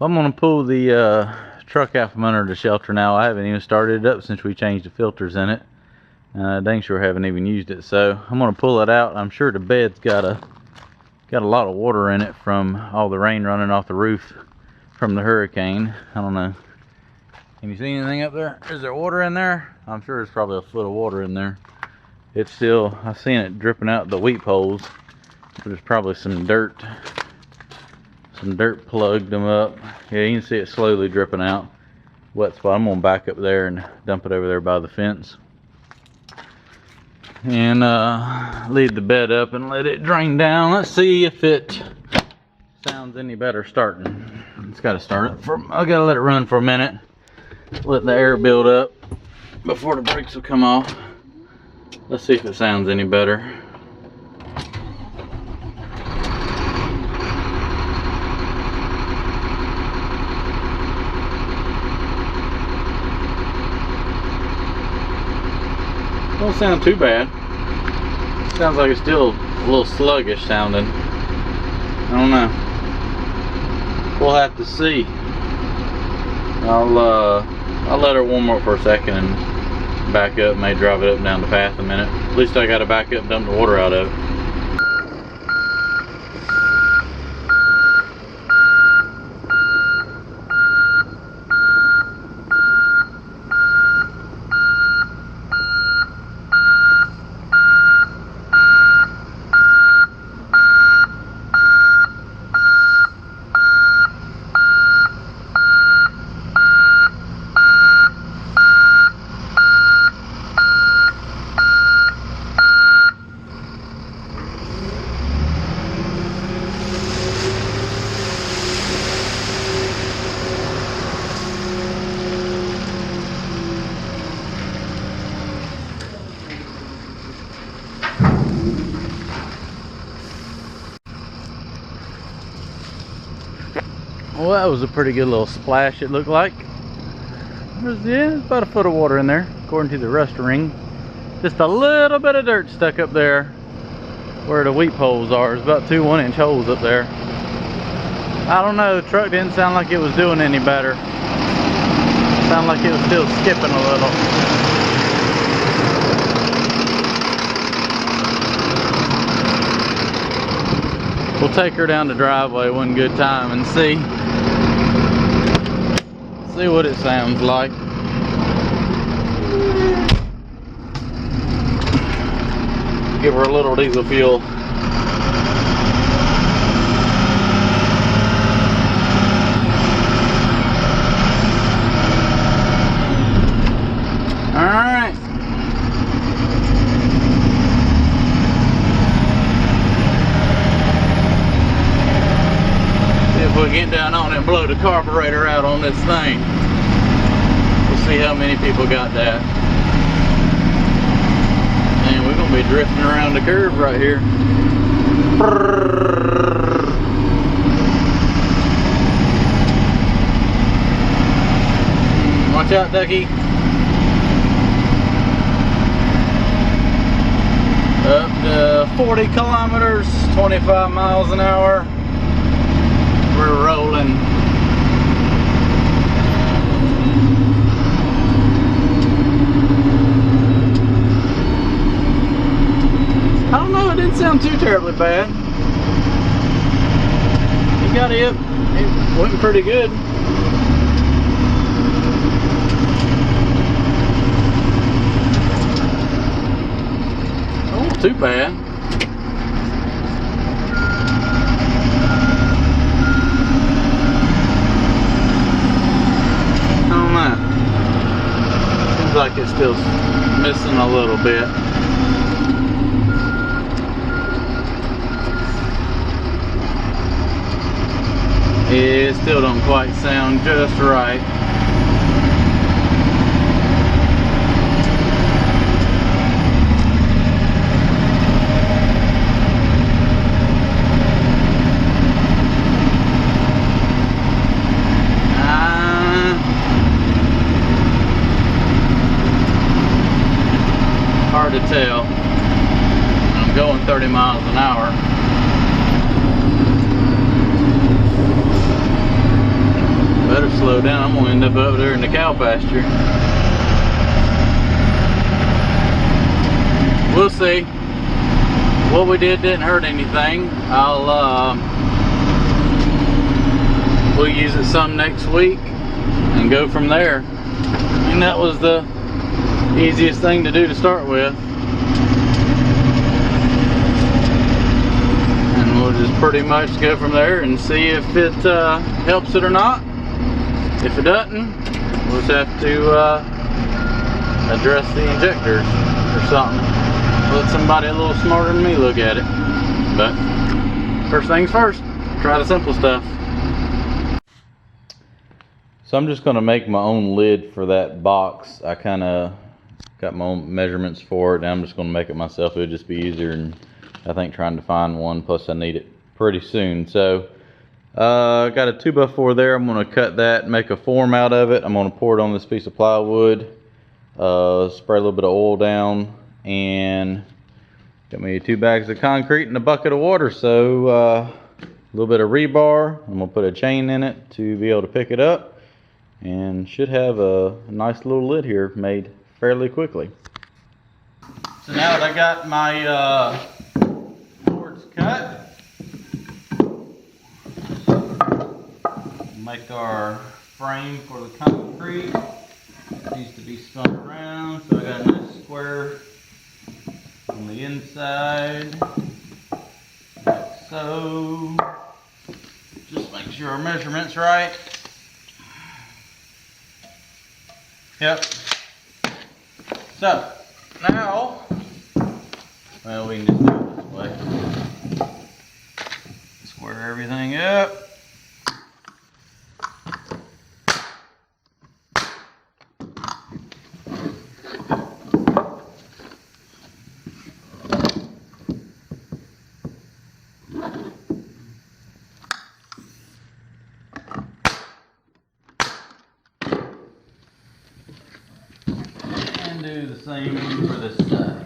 Well, I'm gonna pull the truck out from under the shelter now. I haven't even started it up since we changed the filters in it. Dang sure haven't even used it. So I'm gonna pull it out. I'm sure the bed's got a lot of water in it from all the rain running off the roof from the hurricane. I don't know. Can you see anything up there? Is there water in there? I'm sure there's probably a foot of water in there. It's still, I've seen it dripping out the weep holes. There's probably some dirt plugged them up. Yeah, you can see it slowly dripping out. Wet spot. I'm gonna back up there and dump it over there by the fence. And leave the bed up and let it drain down. Let's see if it sounds any better starting. It's gotta start it I gotta let it run for a minute. Let the air build up before the brakes will come off. Let's see if it sounds any better. Don't sound too bad. Sounds like it's still a little sluggish sounding. I don't know. We'll have to see. I'll let her warm up for a second and back up. May drive it up and down the path a minute. At least I got to back up and dump the water out of it. Well, that was a pretty good little splash, it looked like. There's about a foot of water in there, according to the rust ring. Just a little bit of dirt stuck up there where the weep holes are. There's about 2 1-inch holes up there. I don't know, the truck didn't sound like it was doing any better. Sounded like it was still skipping a little. We'll take her down the driveway one good time and see what it sounds like. Give her a little diesel fuel. Alright. If we get down on it and blow the carburetor out on this thing, we'll see how many people got that. And we're gonna be drifting around the curve right here. Watch out, ducky. Up to 40 kilometers, 25 miles an hour. We're rolling. I don't know, it didn't sound too terribly bad. You got it. It went pretty good. Oh, too bad. Seems like it's still missing a little bit. It still don't quite sound just right. Hard to tell. I'm going 30 miles an hour. slow down. I'm gonna end up over there in the cow pasture. We'll see. What we didn't hurt anything. We'll use it some next week and go from there. And that was the easiest thing to do to start with. And we'll just pretty much go from there and see if it helps it or not. If it doesn't, we'll just have to address the injectors or something. Let somebody a little smarter than me look at it. But first things first, try the simple stuff. So I'm just going to make my own lid for that box. I kind of got my own measurements for it, and I'm just going to make it myself. It'll just be easier, and I think trying to find one, plus I need it pretty soon. So I got a 2x4 there. I'm going to cut that, make a form out of it. I'm going to pour it on this piece of plywood, spray a little bit of oil down, and got me 2 bags of concrete and a bucket of water. So a little bit of rebar. I'm going to put a chain in it to be able to pick it up. And should have a nice little lid here made fairly quickly. So now that I got my boards cut, make our frame for the concrete. It needs to be spun around, so I got a nice square on the inside, like so. Just make sure our measurement's right. Yep. So now, well, we can just do it this way. Square everything up. Do the same for this side.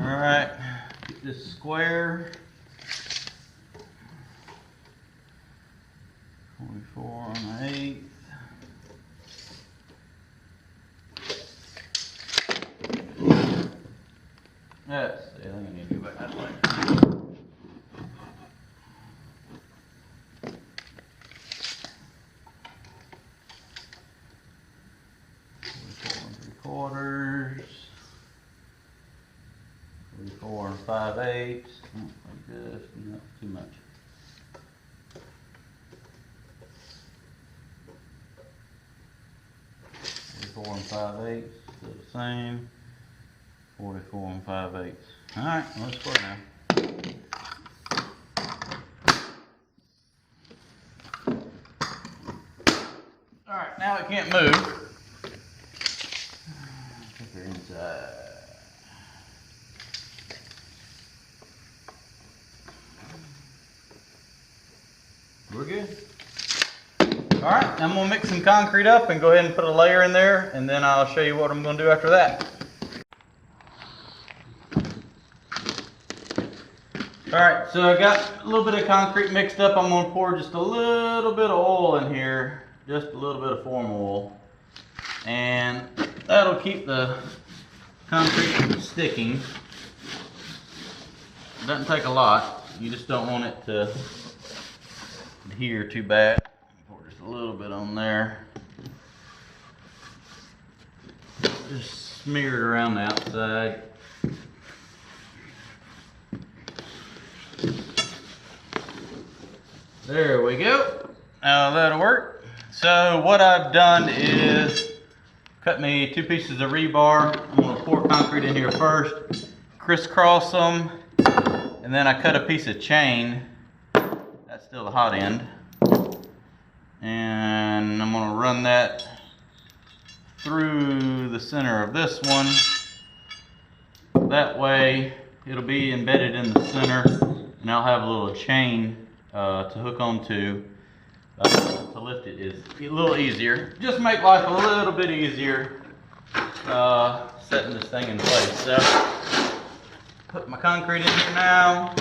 Alright, get this square. 44 1/8. Let's see, I think I need to go back that way. Quarters, 44 5/8, like this, not too much. 44 5/8, still the same. 44 5/8. All right, let's go now. All right, now it can't move. Put her inside. We're good. All right, I'm gonna mix some concrete up and go ahead and put a layer in there, and then I'll show you what I'm gonna do after that. All right, so I got a little bit of concrete mixed up. I'm gonna pour just a little bit of oil in here, just a little bit of form oil, and that'll keep the concrete from sticking. It doesn't take a lot. You just don't want it to adhere too bad. Pour just a little bit on there. Just smear it around the outside. There we go. Now that'll work. So what I've done is cut me 2 pieces of rebar. I'm going to pour concrete in here first, crisscross them, and then I cut a piece of chain. That's still the hot end. and I'm going to run that through the center of this one. That way it'll be embedded in the center, and I'll have a little chain to hook onto to lift it is a little easier. Just make life a little bit easier setting this thing in place. So put my concrete in here now.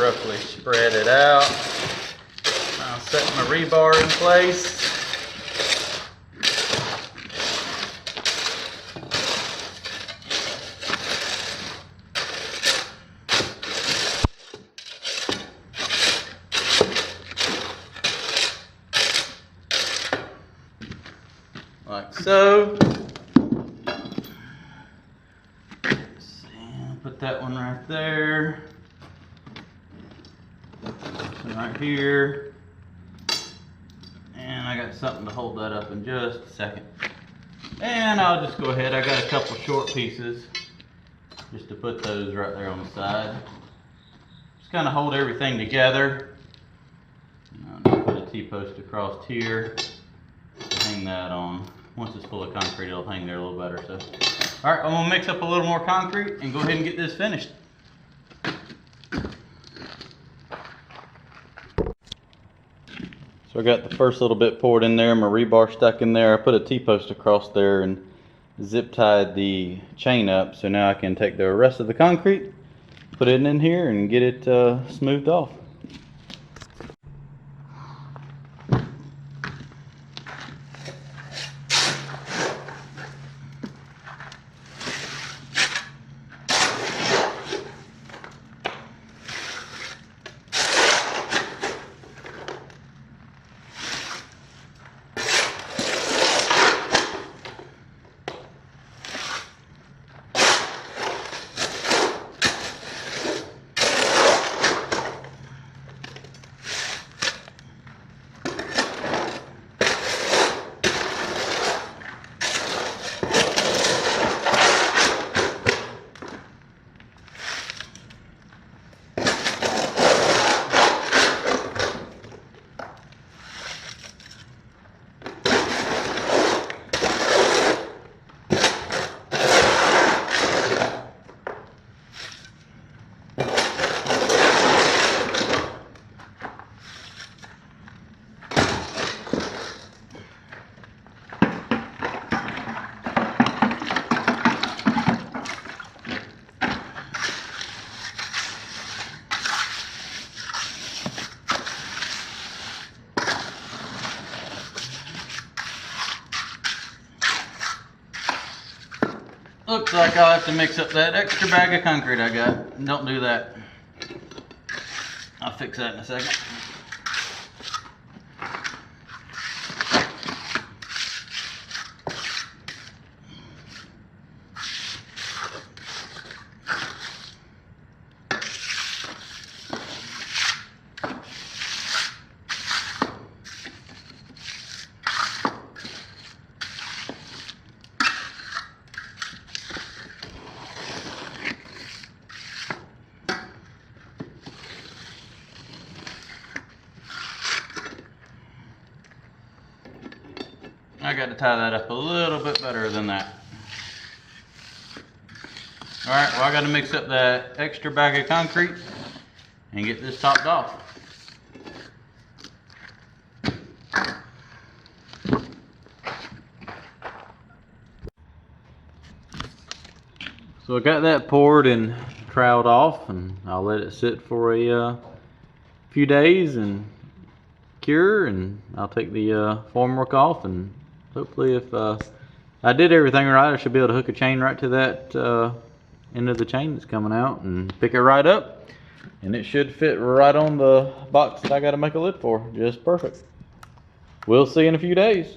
Roughly spread it out. I'll set my rebar in place. Like so. Let's see, I'll put that one right there. Right here, and I got something to hold that up in just a second. And I'll just go ahead, I got a couple short pieces just to put those right there on the side. Just kind of hold everything together. I'll just put a T-post across here to hang that on. Once it's full of concrete, it'll hang there a little better. So, all right, I'm gonna mix up a little more concrete and go ahead and get this finished. So I got the first little bit poured in there, my rebar stuck in there. I put a T-post across there and zip tied the chain up, so now I can take the rest of the concrete, put it in here and get it smoothed off. Looks like I'll have to mix up that extra bag of concrete I got. Don't do that. I'll fix that in a second. I got to tie that up a little bit better than that. Alright, well I got to mix up that extra bag of concrete and get this topped off. So I got that poured and troweled off, and I'll let it sit for a few days and cure, and I'll take the formwork off, and hopefully if I did everything right, I should be able to hook a chain right to that end of the chain that's coming out and pick it right up, and it should fit right on the box that I got to make a lid for. Just perfect. We'll see in a few days.